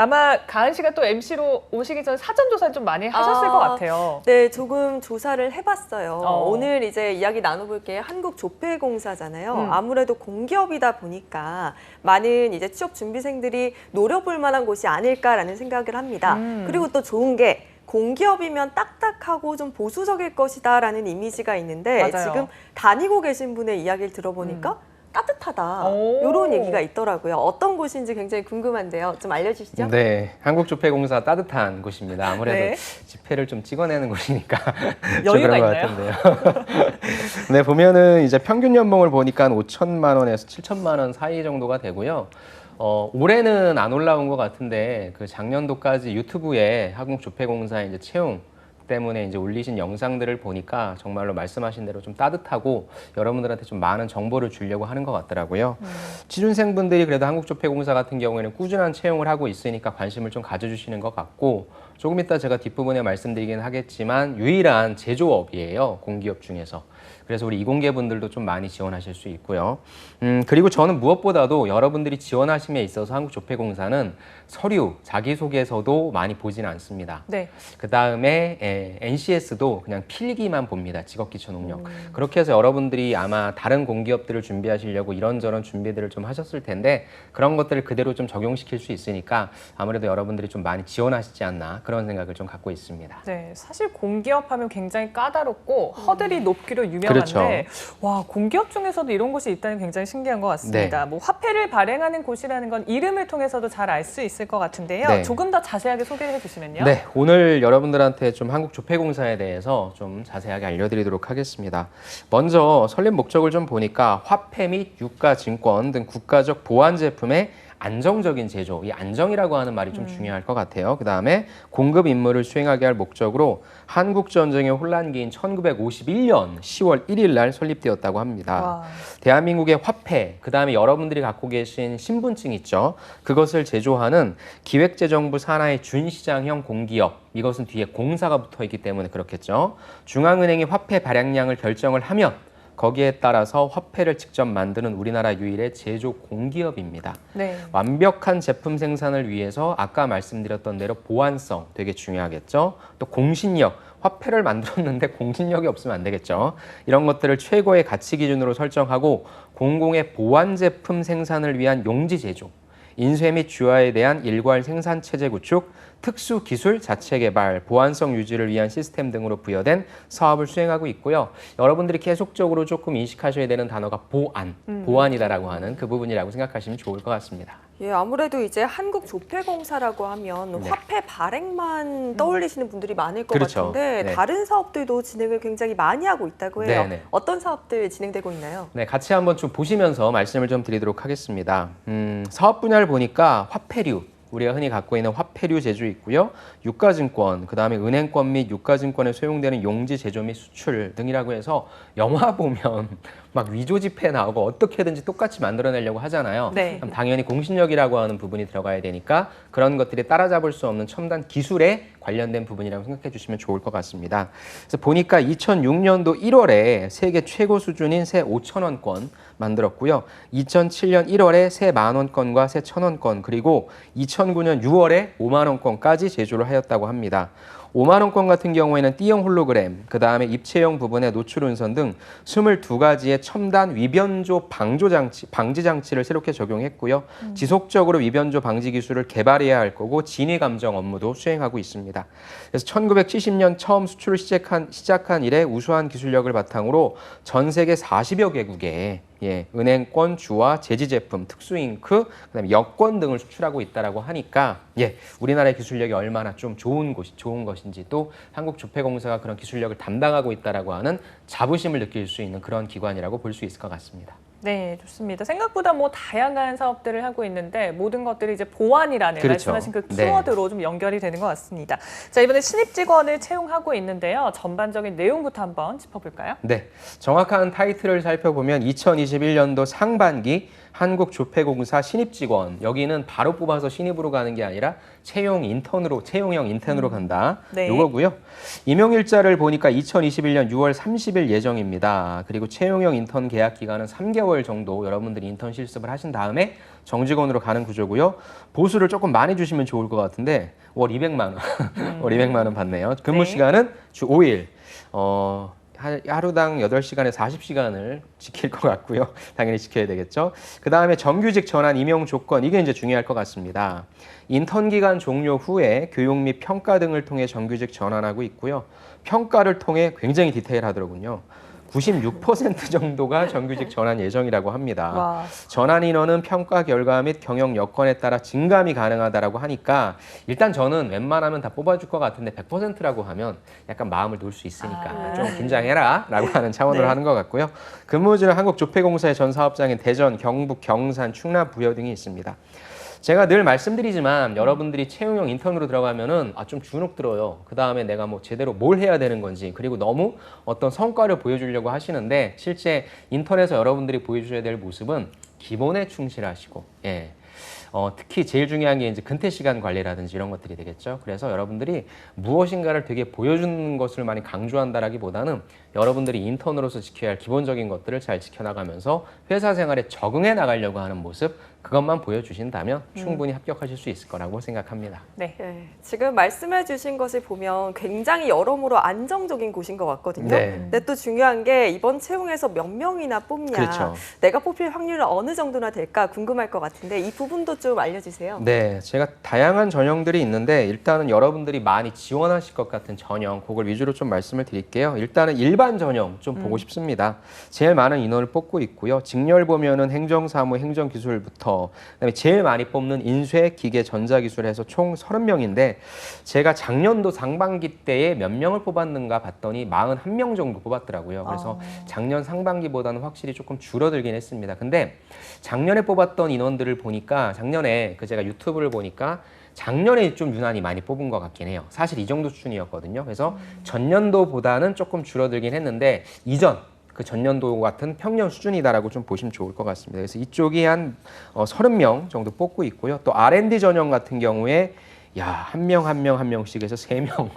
아마 가은 씨가 또 MC로 오시기 전 사전 조사를 좀 많이 하셨을 것 같아요. 네, 조금 조사를 해봤어요. 오늘 이제 이야기 나눠볼 게 한국조폐공사잖아요. 아무래도 공기업이다 보니까 많은 이제 취업 준비생들이 노려볼 만한 곳이 아닐까라는 생각을 합니다. 그리고 또 좋은 게 공기업이면 딱딱하고 좀 보수적일 것이다라는 이미지가 있는데 맞아요. 지금 다니고 계신 분의 이야기를 들어보니까 따뜻하다 이런 얘기가 있더라고요. 어떤 곳인지 굉장히 궁금한데요. 좀 알려주시죠. 네, 한국조폐공사 따뜻한 곳입니다. 아무래도 네. 지폐를 좀 찍어내는 곳이니까 여유가 그런 것 있나요? 같은데요. 네, 보면은 이제 평균 연봉을 보니까 5천만 원에서 7천만 원 사이 정도가 되고요. 올해는 안 올라온 것 같은데 그 작년도까지 유튜브에 한국조폐공사 이제 채용 때문에 이제 올리신 영상들을 보니까 정말로 말씀하신 대로 좀 따뜻하고 여러분들한테 좀 많은 정보를 주려고 하는 것 같더라고요. 취준생분들이 그래도 한국조폐공사 같은 경우에는 꾸준한 채용을 하고 있으니까 관심을 좀 가져주시는 것 같고 조금 이따 제가 뒷부분에 말씀드리긴 하겠지만 유일한 제조업이에요. 공기업 중에서. 그래서 우리 이공계 분들도 좀 많이 지원하실 수 있고요. 그리고 저는 무엇보다도 여러분들이 지원하심에 있어서 한국조폐공사는 서류, 자기소개서도 많이 보지는 않습니다. 네. 그 다음에 NCS도 그냥 필기만 봅니다. 직업기초 능력. 그렇게 해서 여러분들이 아마 다른 공기업들을 준비하시려고 이런저런 준비들을 좀 하셨을 텐데 그런 것들을 그대로 좀 적용시킬 수 있으니까 아무래도 여러분들이 좀 많이 지원하시지 않나 그런 생각을 좀 갖고 있습니다. 네, 사실 공기업 하면 굉장히 까다롭고 허들이 높기로 유명한데 그렇죠. 와, 공기업 중에서도 이런 곳이 있다니 굉장히 신기한 것 같습니다. 네. 뭐 화폐를 발행하는 곳이라는 건 이름을 통해서도 잘 알 수 있을 것 같은데요. 네. 조금 더 자세하게 소개해 주시면요. 네, 오늘 여러분들한테 좀 한국조폐공사에 대해서 좀 자세하게 알려드리도록 하겠습니다. 먼저 설립 목적을 좀 보니까 화폐 및 유가증권 등 국가적 보안 제품의 안정적인 제조, 이 안정이라고 하는 말이 좀 중요할 것 같아요. 그 다음에 공급 임무를 수행하게 할 목적으로 한국전쟁의 혼란기인 1951년 10월 1일 날 설립되었다고 합니다. 와. 대한민국의 화폐, 그 다음에 여러분들이 갖고 계신 신분증 있죠? 그것을 제조하는 기획재정부 산하의 준시장형 공기업, 이것은 뒤에 공사가 붙어 있기 때문에 그렇겠죠. 중앙은행이 화폐 발행량을 결정을 하면 거기에 따라서 화폐를 직접 만드는 우리나라 유일의 제조 공기업입니다. 네. 완벽한 제품 생산을 위해서 아까 말씀드렸던 대로 보안성 되게 중요하겠죠. 또 공신력, 화폐를 만들었는데 공신력이 없으면 안 되겠죠. 이런 것들을 최고의 가치 기준으로 설정하고 공공의 보안 제품 생산을 위한 용지 제조, 인쇄 및 주화에 대한 일괄 생산 체제 구축, 특수 기술 자체 개발, 보안성 유지를 위한 시스템 등으로 부여된 사업을 수행하고 있고요. 여러분들이 계속적으로 조금 인식하셔야 되는 단어가 보안이다라고 하는 그 부분이라고 생각하시면 좋을 것 같습니다. 예, 아무래도 이제 한국조폐공사라고 하면 네. 화폐 발행만 떠올리시는 분들이 많을 것 그렇죠. 같은데 네. 다른 사업들도 진행을 굉장히 많이 하고 있다고 해요. 네네. 어떤 사업들 진행되고 있나요? 네, 같이 한번 좀 보시면서 말씀을 좀 드리도록 하겠습니다. 사업 분야를 보니까 화폐류, 우리가 흔히 갖고 있는 화폐류 제조 있고요. 유가증권, 그 다음에 은행권 및 유가증권에 소용되는 용지 제조 및 수출 등이라고 해서 영화 보면 막 위조지폐 나오고 어떻게든지 똑같이 만들어내려고 하잖아요. 네. 그럼 당연히 공신력이라고 하는 부분이 들어가야 되니까 그런 것들이 따라잡을 수 없는 첨단 기술에 관련된 부분이라고 생각해 주시면 좋을 것 같습니다. 그래서 보니까 2006년도 1월에 세계 최고 수준인 새 5,000원권 만들었고요. 2007년 1월에 새 10,000원권과 새 1,000원권, 그리고 2009년 6월에 50,000원권까지 제조를 하였다고 합니다. 50,000원권 같은 경우에는 D형 홀로그램, 그 다음에 입체형 부분의 노출 운선 등 22가지의 첨단 위변조 방지 장치를 새롭게 적용했고요. 지속적으로 위변조 방지 기술을 개발해야 할 거고 진위 감정 업무도 수행하고 있습니다. 그래서 1970년 처음 수출을 시작한 이래 우수한 기술력을 바탕으로 전 세계 40여 개국에 은행권, 주화, 제지 제품, 특수 잉크, 그다음에 여권 등을 수출하고 있다라고 하니까 우리나라의 기술력이 얼마나 좀 좋은 것인지 또 한국조폐공사가 그런 기술력을 담당하고 있다라고 하는 자부심을 느낄 수 있는 그런 기관이라고 볼 수 있을 것 같습니다. 네, 좋습니다. 생각보다 뭐 다양한 사업들을 하고 있는데 모든 것들이 이제 보안이라는 그렇죠. 말씀하신 그 네. 키워드로 좀 연결이 되는 것 같습니다. 자, 이번에 신입 직원을 채용하고 있는데요. 전반적인 내용부터 한번 짚어볼까요? 네, 정확한 타이틀을 살펴보면 2021년도 상반기 한국조폐공사 신입직원. 여기는 바로 뽑아서 신입으로 가는 게 아니라 채용형 인턴으로 간다. 네. 요거고요. 임용일자를 보니까 2021년 6월 30일 예정입니다. 그리고 채용형 인턴 계약 기간은 3개월 정도 여러분들이 인턴 실습을 하신 다음에 정직원으로 가는 구조고요. 보수를 조금 많이 주시면 좋을 것 같은데 월 200만 원. 월 200만 원 받네요. 근무 네. 시간은 주 5일. 하루당 8시간에 40시간을 지킬 것 같고요. 당연히 지켜야 되겠죠. 그 다음에 정규직 전환 임용 조건, 이게 이제 중요할 것 같습니다. 인턴 기간 종료 후에 교육 및 평가 등을 통해 정규직 전환하고 있고요. 평가를 통해 굉장히 디테일하더군요. 96% 정도가 정규직 전환 예정이라고 합니다. 와. 전환 인원은 평가 결과 및 경영 여건에 따라 증감이 가능하다라고 하니까 일단 저는 웬만하면 다 뽑아줄 것 같은데 100%라고 하면 약간 마음을 놓을 수 있으니까 좀 긴장해라 라고 하는 차원으로 네. 하는 것 같고요. 근무지는 한국조폐공사의 전 사업장인 대전, 경북, 경산, 충남, 부여 등이 있습니다. 제가 늘 말씀드리지만 여러분들이 채용형 인턴으로 들어가면은 좀 주눅 들어요. 그 다음에 내가 뭐 제대로 뭘 해야 되는 건지, 그리고 너무 어떤 성과를 보여주려고 하시는데 실제 인턴에서 여러분들이 보여주셔야 될 모습은 기본에 충실하시고, 특히 제일 중요한 게 이제 근태 시간 관리라든지 이런 것들이 되겠죠. 그래서 여러분들이 무엇인가를 되게 보여주는 것을 많이 강조한다라기보다는 여러분들이 인턴으로서 지켜야 할 기본적인 것들을 잘 지켜나가면서 회사 생활에 적응해 나가려고 하는 모습, 그것만 보여주신다면 충분히 합격하실 수 있을 거라고 생각합니다. 네. 네, 지금 말씀해 주신 것을 보면 굉장히 여러모로 안정적인 곳인 것 같거든요. 네. 근데 또 중요한 게 이번 채용에서 몇 명이나 뽑냐, 그렇죠. 내가 뽑힐 확률은 어느 정도나 될까 궁금할 것 같은데 이 부분도 좀 알려주세요. 네, 제가 다양한 전형들이 있는데 일단은 여러분들이 많이 지원하실 것 같은 전형, 그걸 위주로 좀 말씀을 드릴게요. 일단은 일반 전형 좀 보고 싶습니다. 제일 많은 인원을 뽑고 있고요. 직렬 보면은 행정사무, 행정기술부터 그다음에 제일 많이 뽑는 인쇄, 기계, 전자기술에서 총 30명인데 제가 작년도 상반기 때에 몇 명을 뽑았는가 봤더니 41명 정도 뽑았더라고요. 그래서 작년 상반기보다는 확실히 조금 줄어들긴 했습니다. 근데 작년에 뽑았던 인원들을 보니까 작년에 제가 유튜브를 보니까 작년에 좀 유난히 많이 뽑은 것 같긴 해요. 사실 이 정도 수준이었거든요. 그래서 전년도보다는 조금 줄어들긴 했는데 그 전년도 같은 평년 수준이다라고 좀 보시면 좋을 것 같습니다. 그래서 이쪽이 한 30명 정도 뽑고 있고요. 또 R&D 전형 같은 경우에 한 명씩 해서 3명을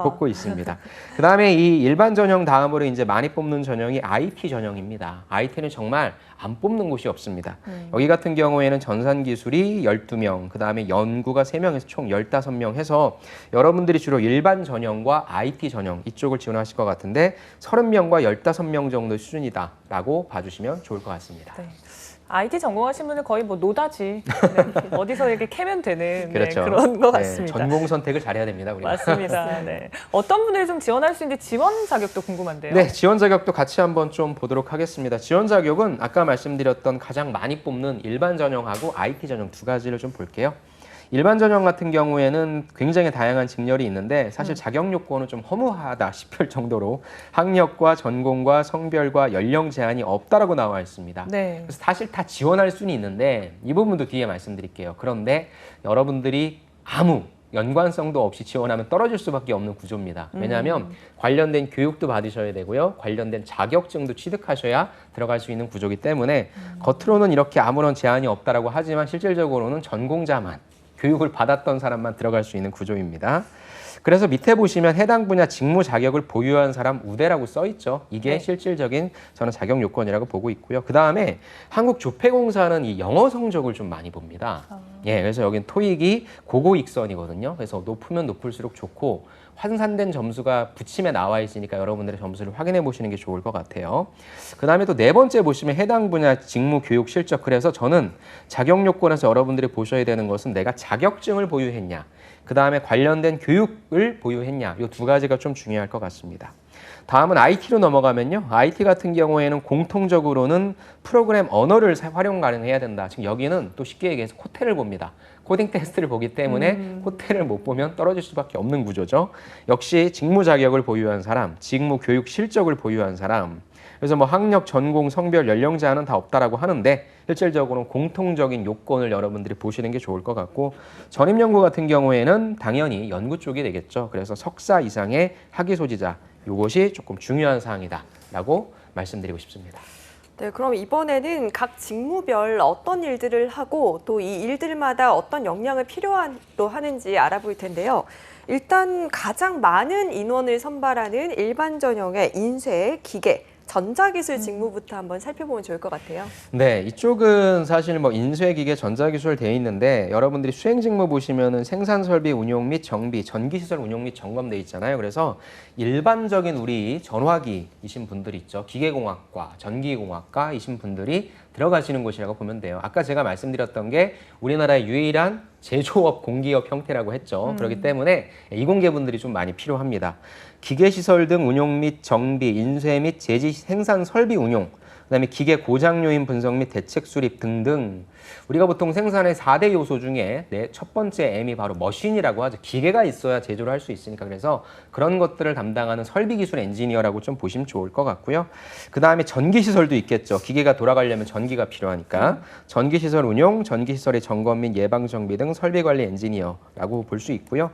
뽑고 있습니다. 그 다음에 이 일반 전형 다음으로 이제 많이 뽑는 전형이 IT 전형입니다. IT는 정말 안 뽑는 곳이 없습니다. 여기 같은 경우에는 전산기술이 12명, 그 다음에 연구가 3명에서 총 15명 해서 여러분들이 주로 일반 전형과 IT 전형 이쪽을 지원하실 것 같은데 30명과 15명 정도 수준이다라고 봐주시면 좋을 것 같습니다. 네. IT 전공하신 분은 거의 뭐 노다지. 네. 어디서 이렇게 캐면 되는 그렇죠. 그런 것 같습니다. 전공 선택을 잘해야 됩니다. 우리가. 맞습니다. 네. 어떤 분들이 좀 지원할 수 있는지 지원 자격도 궁금한데요. 네, 지원 자격도 같이 한번 좀 보도록 하겠습니다. 지원 자격은 아까 말씀드렸던 가장 많이 뽑는 일반 전형하고 IT 전형 두 가지를 좀 볼게요. 일반 전형 같은 경우에는 굉장히 다양한 직렬이 있는데 사실 자격 요건은 좀 허무하다 싶을 정도로 학력과 전공과 성별과 연령 제한이 없다라고 나와 있습니다. 네. 그래서 사실 다 지원할 수는 있는데 이 부분도 뒤에 말씀드릴게요. 그런데 여러분들이 아무 연관성도 없이 지원하면 떨어질 수밖에 없는 구조입니다. 왜냐하면 관련된 교육도 받으셔야 되고요. 관련된 자격증도 취득하셔야 들어갈 수 있는 구조이기 때문에 겉으로는 이렇게 아무런 제한이 없다라고 하지만 실질적으로는 전공자만, 교육을 받았던 사람만 들어갈 수 있는 구조입니다. 그래서 밑에 보시면 해당 분야 직무 자격을 보유한 사람 우대라고 써 있죠. 이게 네. 실질적인 저는 자격 요건이라고 보고 있고요. 그 다음에 한국조폐공사는 이 영어 성적을 좀 많이 봅니다. 그래서 여긴 토익이 고고익선이거든요. 그래서 높으면 높을수록 좋고 환산된 점수가 붙임에 나와 있으니까 여러분들의 점수를 확인해 보시는 게 좋을 것 같아요. 그 다음에 또 네 번째 보시면 해당 분야 직무 교육 실적. 그래서 저는 자격 요건에서 여러분들이 보셔야 되는 것은 내가 자격증을 보유했냐, 그 다음에 관련된 교육을 보유했냐, 이 두 가지가 좀 중요할 것 같습니다. 다음은 IT로 넘어가면요. IT 같은 경우에는 공통적으로는 프로그램 언어를 활용 가능해야 된다. 지금 여기는 또 쉽게 얘기해서 코테를 봅니다. 코딩 테스트를 보기 때문에 코테를 못 보면 떨어질 수밖에 없는 구조죠. 역시 직무 자격을 보유한 사람, 직무 교육 실적을 보유한 사람. 그래서 뭐 학력, 전공, 성별, 연령 제한은 다 없다라고 하는데 실질적으로는 공통적인 요건을 여러분들이 보시는 게 좋을 것 같고, 전임 연구 같은 경우에는 당연히 연구 쪽이 되겠죠. 그래서 석사 이상의 학위 소지자, 이것이 조금 중요한 사항이다라고 말씀드리고 싶습니다. 네, 그럼 이번에는 각 직무별 어떤 일들을 하고 또 이 일들마다 어떤 역량을 필요로 하는지 알아볼 텐데요. 일단 가장 많은 인원을 선발하는 일반 전형의 인쇄, 기계, 전자기술 직무부터 한번 살펴보면 좋을 것 같아요. 네, 이쪽은 사실 뭐 인쇄기계, 전자기술 돼 있는데 여러분들이 수행직무 보시면은 생산설비 운용 및 정비, 전기시설 운용 및 점검 돼 있잖아요. 그래서 일반적인 우리 전화기이신 분들 있죠. 기계공학과, 전기공학과이신 분들이 들어가시는 곳이라고 보면 돼요. 아까 제가 말씀드렸던 게 우리나라의 유일한 제조업 공기업 형태라고 했죠. 그렇기 때문에 이공계분들이 좀 많이 필요합니다. 기계시설 등 운용 및 정비, 인쇄 및 제지 생산 설비 운용, 그다음에 기계 고장 요인 분석 및 대책 수립 등등. 우리가 보통 생산의 4대 요소 중에 첫 번째 M이 바로 머신이라고 하죠. 기계가 있어야 제조를 할 수 있으니까. 그래서 그런 것들을 담당하는 설비기술 엔지니어라고 좀 보시면 좋을 것 같고요. 그다음에 전기시설도 있겠죠. 기계가 돌아가려면 전기가 필요하니까. 전기시설 운용, 전기시설의 점검 및 예방정비 등 설비관리 엔지니어라고 볼 수 있고요.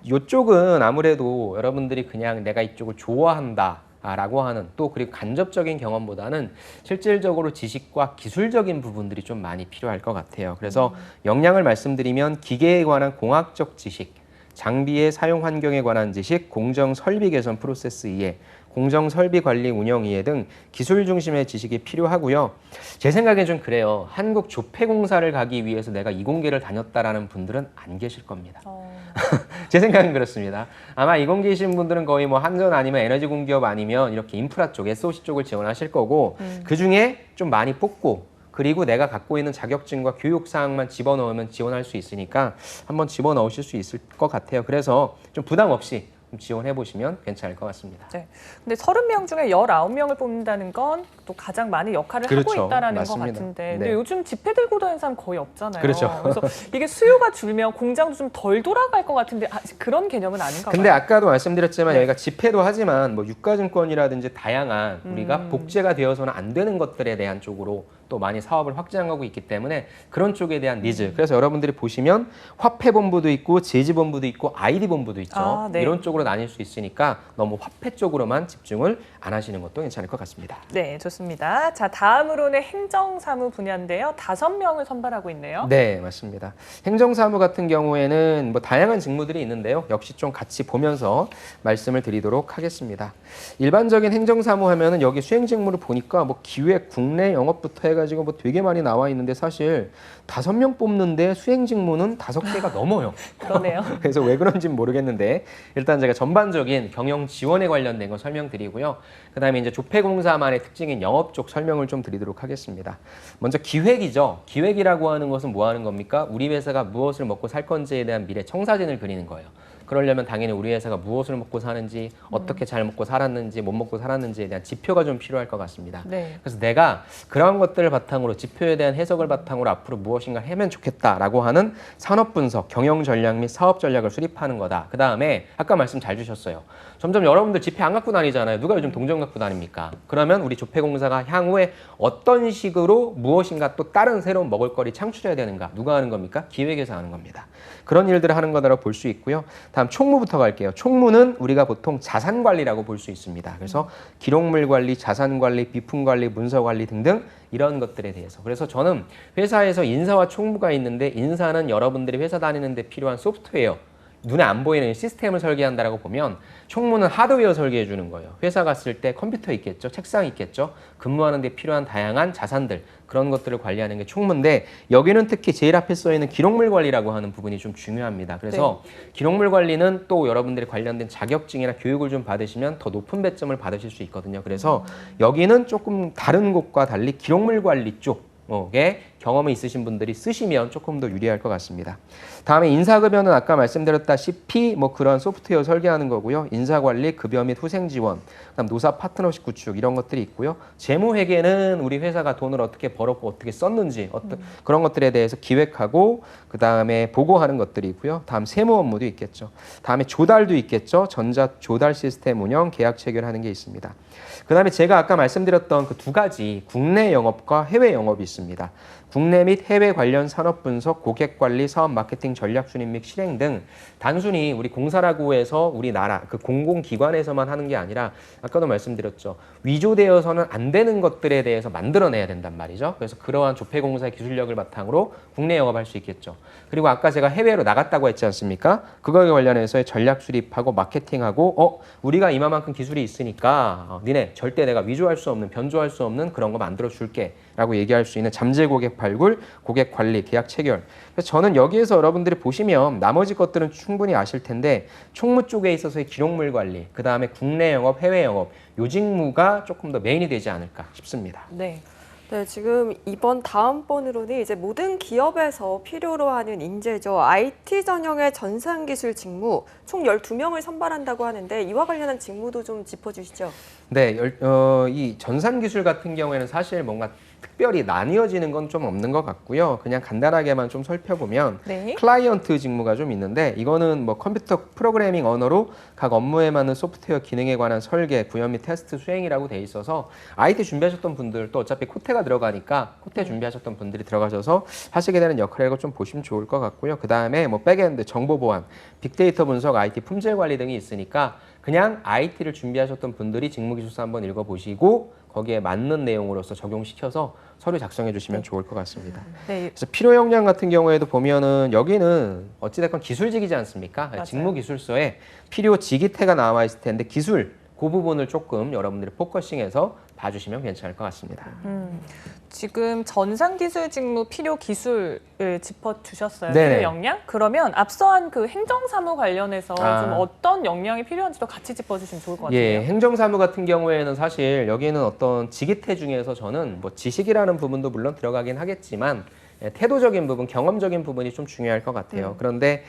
이쪽은 아무래도 여러분들이 그냥 내가 이쪽을 좋아한다 라고 하는 또 그리고 간접적인 경험보다는 실질적으로 지식과 기술적인 부분들이 좀 많이 필요할 것 같아요. 그래서 역량을 말씀드리면 기계에 관한 공학적 지식, 장비의 사용 환경에 관한 지식, 공정 설비 개선 프로세스 이해, 공정 설비 관리 운영 이해 등 기술 중심의 지식이 필요하고요. 제 생각엔 좀 그래요. 한국 조폐공사를 가기 위해서 내가 이공계를 다녔다라는 분들은 안 계실 겁니다. 제 생각은 그렇습니다. 아마 이공계이신 분들은 거의 뭐 한전 아니면 에너지 공기업 아니면 이렇게 인프라 쪽, SOC 쪽을 지원하실 거고 그중에 좀 많이 뽑고 그리고 내가 갖고 있는 자격증과 교육사항만 집어넣으면 지원할 수 있으니까 한번 집어넣으실 수 있을 것 같아요. 그래서 좀 부담 없이 지원해 보시면 괜찮을 것 같습니다. 네. 근데 30명 중에 19명을 뽑는다는 건 또 가장 많은 역할을 그렇죠. 하고 있다라는 맞습니다. 것 같은데 네. 근데 요즘 지폐 들고 다니는 사람 거의 없잖아요. 그렇죠. 그래서 이게 수요가 줄면 공장도 좀 덜 돌아갈 것 같은데 그런 개념은 아닌가 봐요. 근데 아까도 말씀드렸지만 네. 여기가 지폐도 하지만 뭐 유가증권이라든지 다양한 우리가 복제가 되어서는 안 되는 것들에 대한 쪽으로 또 많이 사업을 확장하고 있기 때문에 그런 쪽에 대한 니즈. 그래서 여러분들이 보시면 화폐본부도 있고 제지본부도 있고 아이디본부도 있죠. 네. 이런 쪽으로 나뉠 수 있으니까 너무 화폐 쪽으로만 집중을 안 하시는 것도 괜찮을 것 같습니다. 네, 좋습니다. 자, 다음으로는 행정사무 분야인데요. 5명을 선발하고 있네요. 네, 맞습니다. 행정사무 같은 경우에는 뭐 다양한 직무들이 있는데요. 역시 좀 같이 보면서 말씀을 드리도록 하겠습니다. 일반적인 행정사무 하면은 여기 수행 직무를 보니까 뭐 기획, 국내 영업부터 해가지고 뭐 되게 많이 나와 있는데 사실 5명 뽑는데 수행 직무는 5개가 넘어요. 그러네요. 그래서 왜 그런지는 모르겠는데 일단 제가 전반적인 경영 지원에 관련된 거 설명드리고요. 그다음에 이제 조폐공사만의 특징인 영업 쪽 설명을 좀 드리도록 하겠습니다. 먼저 기획이죠. 기획이라고 하는 것은 뭐 하는 겁니까? 우리 회사가 무엇을 먹고 살 건지에 대한 미래 청사진을 그리는 거예요. 그러려면 당연히 우리 회사가 무엇을 먹고 사는지, 어떻게 잘 먹고 살았는지, 못 먹고 살았는지에 대한 지표가 좀 필요할 것 같습니다. 네. 그래서 내가 그런 것들을 바탕으로 지표에 대한 해석을 바탕으로 앞으로 무엇인가 하면 좋겠다라고 하는 산업 분석, 경영 전략 및 사업 전략을 수립하는 거다. 그 다음에 아까 말씀 잘 주셨어요. 점점 여러분들 지폐 안 갖고 다니잖아요. 누가 요즘 동전 갖고 다닙니까? 그러면 우리 조폐공사가 향후에 어떤 식으로 무엇인가 또 다른 새로운 먹을거리 창출해야 되는가? 누가 하는 겁니까? 기획에서 하는 겁니다. 그런 일들을 하는 거다라고 볼 수 있고요. 다음 총무부터 갈게요. 총무는 우리가 보통 자산관리라고 볼 수 있습니다. 그래서 기록물 관리, 자산 관리, 비품 관리, 문서 관리 등등 이런 것들에 대해서. 그래서 저는 회사에서 인사와 총무가 있는데 인사는 여러분들이 회사 다니는데 필요한 소프트웨어, 눈에 안 보이는 시스템을 설계한다라고 보면 총무는 하드웨어 설계해 주는 거예요. 회사 갔을 때 컴퓨터 있겠죠, 책상 있겠죠, 근무하는 데 필요한 다양한 자산들, 그런 것들을 관리하는 게 총무인데 여기는 특히 제일 앞에 써 있는 기록물 관리라고 하는 부분이 좀 중요합니다. 그래서 기록물 관리는 또 여러분들이 관련된 자격증이나 교육을 좀 받으시면 더 높은 배점을 받으실 수 있거든요. 그래서 여기는 조금 다른 곳과 달리 기록물 관리 쪽에 경험이 있으신 분들이 쓰시면 조금 더 유리할 것 같습니다. 다음에 인사급여는 아까 말씀드렸다시피 뭐 그런 소프트웨어 설계하는 거고요. 인사관리, 급여 및 후생 지원, 그다음 노사 파트너십 구축 이런 것들이 있고요. 재무회계는 우리 회사가 돈을 어떻게 벌었고 어떻게 썼는지 그런 것들에 대해서 기획하고 그다음에 보고하는 것들이 있고요. 다음 세무 업무도 있겠죠. 다음에 조달도 있겠죠. 전자 조달 시스템 운영, 계약 체결하는 게 있습니다. 그다음에 제가 아까 말씀드렸던 그 두 가지 국내 영업과 해외 영업이 있습니다. 국내 및 해외 관련 산업 분석, 고객 관리, 사업 마케팅, 전략 순입 및 실행 등 단순히 우리 공사라고 해서 우리나라 그 공공기관에서만 하는 게 아니라 아까도 말씀드렸죠. 위조되어서는 안 되는 것들에 대해서 만들어내야 된단 말이죠. 그래서 그러한 조폐공사의 기술력을 바탕으로 국내 영업할 수 있겠죠. 그리고 아까 제가 해외로 나갔다고 했지 않습니까? 그거에 관련해서 전략 수립하고 마케팅하고 우리가 이만큼 기술이 있으니까 니네 절대 내가 위조할 수 없는, 변조할 수 없는 그런 거 만들어 줄게 라고 얘기할 수 있는 잠재 고객 발굴, 고객 관리, 계약 체결. 그래서 저는 여기에서 여러분들이 보시면 나머지 것들은 충분히 아실 텐데 총무 쪽에 있어서의 기록물 관리, 그 다음에 국내 영업, 해외 영업 요 직무가 조금 더 메인이 되지 않을까 싶습니다. 네, 지금 다음번으로는 이제 모든 기업에서 필요로 하는 인재죠. IT 전형의 전산기술 직무 총 12명을 선발한다고 하는데 이와 관련한 직무도 좀 짚어주시죠. 네, 이 전산기술 같은 경우에는 사실 뭔가 특별히 나뉘어지는 건 좀 없는 것 같고요. 그냥 간단하게만 좀 살펴보면 네. 클라이언트 직무가 좀 있는데 이거는 뭐 컴퓨터 프로그래밍 언어로 각 업무에 맞는 소프트웨어 기능에 관한 설계, 구현 및 테스트 수행이라고 돼 있어서 IT 준비하셨던 분들 또 어차피 코테가 들어가니까 코테 준비하셨던 분들이 들어가셔서 하시게 되는 역할이라고 좀 보시면 좋을 것 같고요. 그 다음에 뭐 백엔드, 정보 보안, 빅데이터 분석, IT 품질 관리 등이 있으니까 그냥 IT를 준비하셨던 분들이 직무기술서 한번 읽어보시고 거기에 맞는 내용으로서 적용시켜서 서류 작성해 주시면 좋을 것 같습니다. 네. 그래서 필요 역량 같은 경우에도 보면은 여기는 어찌됐건 기술직이지 않습니까? 맞아요. 직무기술서에 필요 직위태가 나와 있을 텐데 기술 그 부분을 조금 여러분들이 포커싱해서 봐주시면 괜찮을 것 같습니다. 지금 전산기술 직무 필요 기술을 짚어주셨어요. 네네. 필요 역량? 그러면 앞서한 그 행정사무 관련해서 좀 어떤 역량이 필요한지도 같이 짚어주시면 좋을 것 같아요. 예, 행정사무 같은 경우에는 사실 여기는 어떤 직위태 중에서 저는 뭐 지식이라는 부분도 물론 들어가긴 하겠지만 태도적인 부분, 경험적인 부분이 좀 중요할 것 같아요. 그런데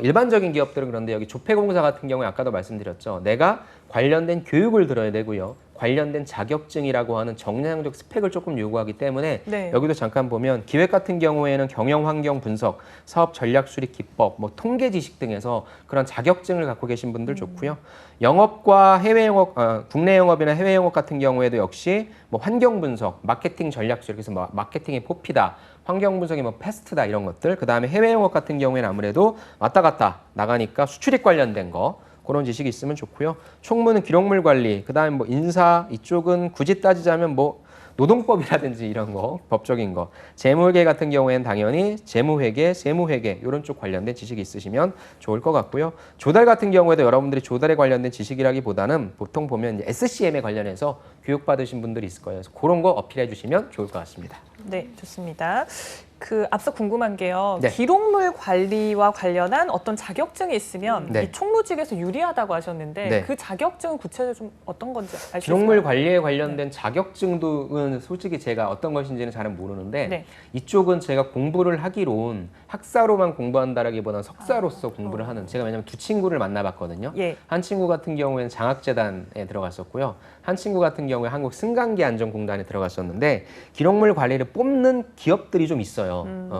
일반적인 기업들은 그런데 여기 조폐공사 같은 경우에 아까도 말씀드렸죠. 내가 관련된 교육을 들어야 되고요. 관련된 자격증이라고 하는 정량적 스펙을 조금 요구하기 때문에 네. 여기도 잠깐 보면 기획 같은 경우에는 경영 환경 분석, 사업 전략 수립 기법, 뭐 통계 지식 등에서 그런 자격증을 갖고 계신 분들 좋고요. 영업과 해외 영업, 국내 영업이나 해외 영업 같은 경우에도 역시 뭐 환경 분석, 마케팅 전략 수립, 그래서 뭐 마케팅의 포피다, 환경 분석이 뭐 패스트다 이런 것들. 그 다음에 해외 영업 같은 경우에는 아무래도 왔다 갔다 나가니까 수출입 관련된 거. 그런 지식이 있으면 좋고요. 총무는 기록물 관리, 그 다음에 뭐 인사 이쪽은 굳이 따지자면 뭐 노동법이라든지 이런 거, 법적인 거. 재무회계 같은 경우에는 당연히 재무회계, 세무회계 이런 쪽 관련된 지식이 있으시면 좋을 것 같고요. 조달 같은 경우에도 여러분들이 조달에 관련된 지식이라기보다는 보통 보면 이제 SCM에 관련해서 교육받으신 분들이 있을 거예요. 그래서 그런 거 어필해 주시면 좋을 것 같습니다. 네, 좋습니다. 그 앞서 궁금한 게요. 네. 기록물 관리와 관련한 어떤 자격증이 있으면 네. 이 총무직에서 유리하다고 하셨는데 네. 그 자격증은 구체적으로 좀 어떤 건지 알 수 기록물 있을까요? 관리에 관련된 자격증도는 솔직히 제가 어떤 것인지는 잘은 모르는데 네. 이쪽은 제가 공부를 하기론 학사로만 공부한다라기보다는 석사로서 공부를 하는 제가 왜냐면 두 친구를 만나봤거든요. 예. 한 친구 같은 경우에는 장학재단에 들어갔었고요. 한 친구 같은 경우에 한국 승강기안전공단에 들어갔었는데 기록물 관리를 뽑는 기업들이 좀 있어요.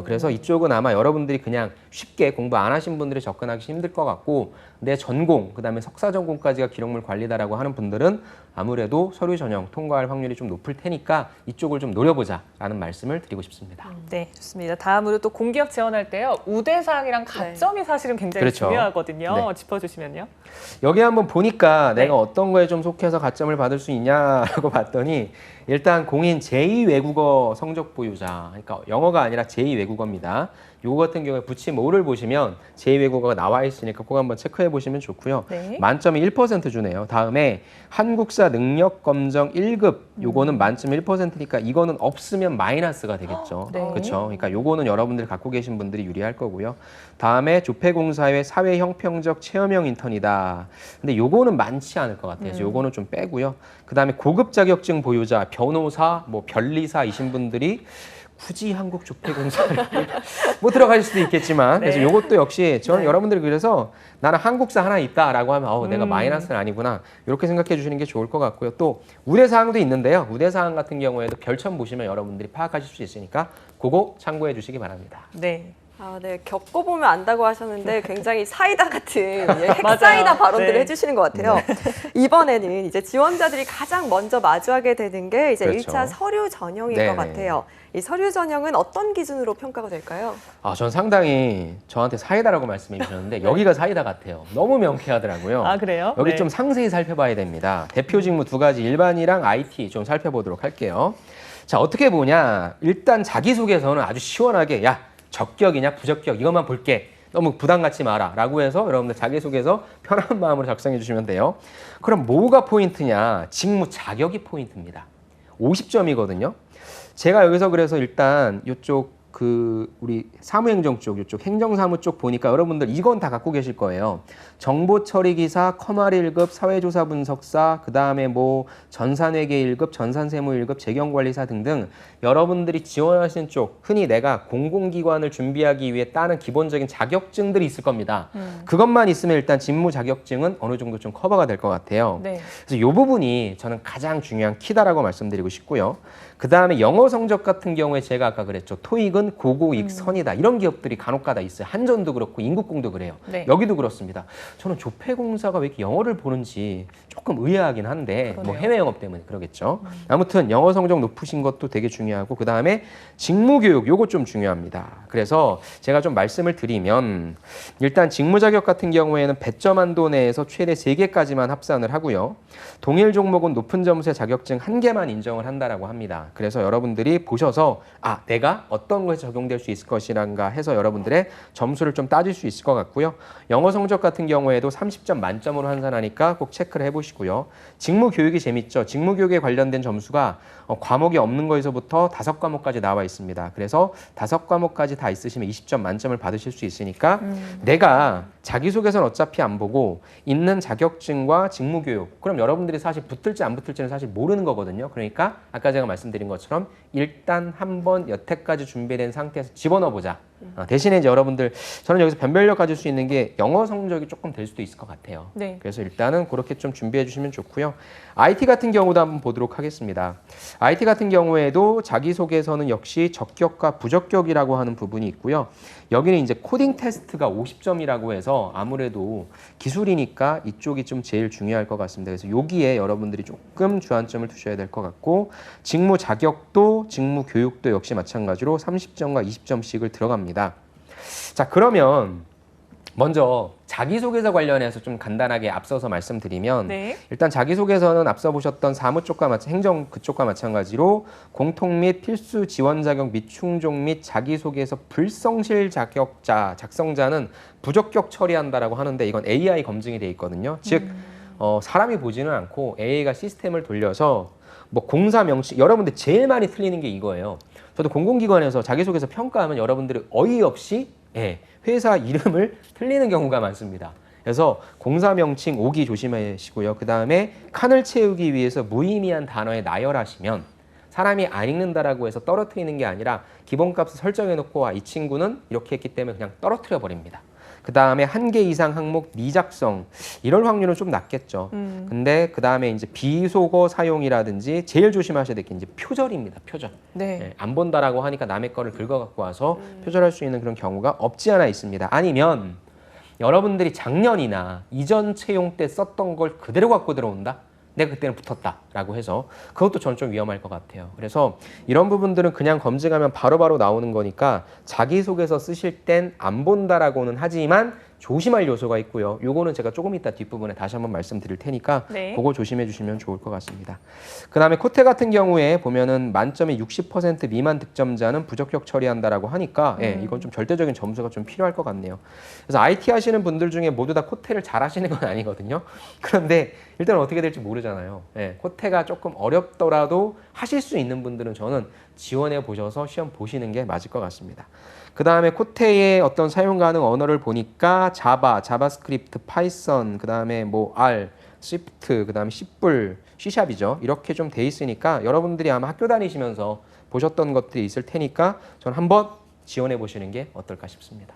그래서 이쪽은 아마 여러분들이 그냥 쉽게 공부 안 하신 분들이 접근하기 힘들 것 같고 내 전공, 그다음에 석사 전공까지가 기록물 관리다라고 하는 분들은 아무래도 서류 전형 통과할 확률이 좀 높을 테니까 이쪽을 좀 노려보자라는 말씀을 드리고 싶습니다. 네, 좋습니다. 다음으로 또 공기업 지원할 때요. 우대사항이랑 가점이 사실은 굉장히 그렇죠. 중요하거든요. 네. 짚어주시면요. 여기 한번 보니까 네. 내가 어떤 거에 좀 속해서 가점을 받을 수 있냐라고 봤더니 일단 공인 제2외국어 성적 보유자, 그러니까 영어가 아니라 제2외국어입니다. 요거 같은 경우에 부치 모를 보시면 제2외국어가 나와 있으니까 꼭 한번 체크해 보시면 좋고요. 네. 만점이 1% 주네요. 다음에 한국사 능력 검정 1급 요거는 만점 1%니까 이거는 없으면 마이너스가 되겠죠. 네. 그렇죠. 그러니까 요거는 여러분들 갖고 계신 분들이 유리할 거고요. 다음에 조폐공사의 사회 형평적 체험형 인턴이다. 근데 요거는 많지 않을 것 같아요. 그래서 요거는 좀 빼고요. 그다음에 고급 자격증 보유자, 변호사, 뭐 변리사이신 분들이 굳이 한국 조폐공사를 뭐 들어갈 수도 있겠지만 그래서 네. 이것도 역시 저는 네. 여러분들이 그래서 나는 한국사 하나 있다라고 하면 내가 마이너스는 아니구나 이렇게 생각해 주시는 게 좋을 것 같고요. 또 우대사항도 있는데요. 우대사항 같은 경우에도 별점 보시면 여러분들이 파악하실 수 있으니까 그거 참고해 주시기 바랍니다. 네. 네. 겪어보면 안다고 하셨는데 굉장히 사이다 같은 예, 맞아요. 핵사이다 발언들을 네. 해주시는 것 같아요. 이번에는 이제 지원자들이 가장 먼저 마주하게 되는 게 이제 그렇죠. 1차 서류 전형일 네네. 것 같아요. 이 서류 전형은 어떤 기준으로 평가가 될까요? 전 상당히 저한테 사이다라고 말씀해 주셨는데 여기가 사이다 같아요. 너무 명쾌하더라고요. 아, 그래요? 여기 네. 좀 상세히 살펴봐야 됩니다. 대표 직무 두 가지, 일반이랑 IT 좀 살펴보도록 할게요. 자, 어떻게 보냐. 일단 자기소개서는 아주 시원하게 야, 적격이냐 부적격 이것만 볼게. 너무 부담 갖지 마라 라고 해서 여러분들 자기소개서 편한 마음으로 작성해 주시면 돼요. 그럼 뭐가 포인트냐. 직무 자격이 포인트입니다. 50점이거든요. 제가 여기서 그래서 일단 이쪽 우리 사무행정 쪽, 이쪽 행정사무 쪽 보니까 여러분들 이건 다 갖고 계실 거예요. 정보처리기사, 커말 1급, 사회조사 분석사, 그 다음에 뭐 전산회계 1급, 전산세무 1급, 재경관리사 등등 여러분들이 지원하시는 쪽, 흔히 내가 공공기관을 준비하기 위해 따는 기본적인 자격증들이 있을 겁니다. 그것만 있으면 일단 직무 자격증은 어느 정도 좀 커버가 될 것 같아요. 네. 그래서 이 부분이 저는 가장 중요한 키다라고 말씀드리고 싶고요. 그 다음에 영어 성적 같은 경우에 제가 아까 그랬죠. 토익은 고고익선이다. 이런 기업들이 간혹가다 있어요. 한전도 그렇고 인국공도 그래요. 네. 여기도 그렇습니다. 저는 조폐공사가 왜 이렇게 영어를 보는지 조금 의아하긴 한데 뭐 그러네요. 해외 영업 때문에 그러겠죠. 아무튼 영어 성적 높으신 것도 되게 중요하고 그 다음에 직무교육 요거 좀 중요합니다. 그래서 제가 좀 말씀을 드리면 일단 직무 자격 같은 경우에는 배점 한도 내에서 최대 3개까지만 합산을 하고요. 동일 종목은 높은 점수의 자격증 1개만 인정을 한다라고 합니다. 그래서 여러분들이 보셔서 내가 어떤 것에 적용될 수 있을 것이란가 해서 여러분들의 점수를 좀 따질 수 있을 것 같고요. 영어 성적 같은 경우에도 30점 만점으로 환산하니까 꼭 체크를 해보시고요. 직무 교육이 재밌죠. 직무 교육에 관련된 점수가 과목이 없는 거에서부터 5과목까지 나와 있습니다. 그래서 5과목까지 다 있으시면 20점 만점을 받으실 수 있으니까 내가 자기소개서는 어차피 안 보고 있는 자격증과 직무 교육 그럼 여러분들이 사실 붙을지 안 붙을지는 사실 모르는 거거든요. 그러니까 아까 제가 말씀드린 것처럼 일단 한번 여태까지 준비된 상태에서 집어넣어보자. 대신에 이제 여러분들 저는 여기서 변별력 가질 수 있는 게 영어 성적이 조금 될 수도 있을 것 같아요. 네. 그래서 일단은 그렇게 좀 준비해 주시면 좋고요. IT 같은 경우도 한번 보도록 하겠습니다. IT 같은 경우에도 자기소개서는 역시 적격과 부적격이라고 하는 부분이 있고요. 여기는 이제 코딩 테스트가 50점이라고 해서 아무래도 기술이니까 이쪽이 좀 제일 중요할 것 같습니다. 그래서 여기에 여러분들이 조금 주안점을 두셔야 될 것 같고 직무 자격도 직무 교육도 역시 마찬가지로 30점과 20점씩을 들어갑니다. 자, 그러면 먼저 자기소개서 관련해서 좀 간단하게 앞서서 말씀드리면 네. 일단 자기소개서는 앞서 보셨던 사무 쪽과 행정 그쪽과 마찬가지로 공통 및 필수 지원 자격 미충족 및 자기소개서 불성실 자격자 작성자는 부적격 처리한다라고 하는데 이건 AI 검증이 돼 있거든요. 즉 사람이 보지는 않고 AI가 시스템을 돌려서 뭐 공사 명칭 여러분들 제일 많이 틀리는 게 이거예요. 저도 공공기관에서 자기소개서 평가하면 여러분들이 어이없이 회사 이름을 틀리는 경우가 많습니다. 그래서 공사 명칭 오기 조심하시고요. 그 다음에 칸을 채우기 위해서 무의미한 단어에 나열하시면 사람이 안 읽는다라고 해서 떨어뜨리는 게 아니라 기본값을 설정해놓고 이 친구는 이렇게 했기 때문에 그냥 떨어뜨려 버립니다. 그 다음에 1개 이상 항목 미작성 이럴 확률은 좀 낮겠죠. 근데 그 다음에 이제 비속어 사용이라든지 제일 조심하셔야 될 게 이제 표절입니다. 표절. 네. 안 본다라고 하니까 남의 거를 긁어 갖고 와서 표절할 수 있는 그런 경우가 없지 않아 있습니다. 아니면 여러분들이 작년이나 이전 채용 때 썼던 걸 그대로 갖고 들어온다. 내가 그때는 붙었다라고 해서 그것도 저는 좀 위험할 것 같아요. 그래서 이런 부분들은 그냥 검증하면 바로바로 나오는 거니까 자기소개서 쓰실 땐 안 본다라고는 하지만 조심할 요소가 있고요. 요거는 제가 조금 이따 뒷부분에 다시 한번 말씀드릴 테니까 네. 그거 조심해 주시면 좋을 것 같습니다. 그 다음에 코테 같은 경우에 보면은 만점의 60% 미만 득점자는 부적격 처리한다라고 하니까 이건 좀 절대적인 점수가 좀 필요할 것 같네요. 그래서 IT 하시는 분들 중에 모두 다 코테를 잘 하시는 건 아니거든요. 그런데 일단 어떻게 될지 모르잖아요. 코테가 조금 어렵더라도 하실 수 있는 분들은 저는 지원해 보셔서 시험 보시는 게 맞을 것 같습니다. 그 다음에 코테의 어떤 사용 가능 언어를 보니까 자바, 자바스크립트, 파이썬, 그 다음에 뭐 R, 스위프트, 그 다음에 C+, C샵이죠. 이렇게 좀 돼 있으니까 여러분들이 아마 학교 다니시면서 보셨던 것들이 있을 테니까 저는 한번 지원해 보시는 게 어떨까 싶습니다.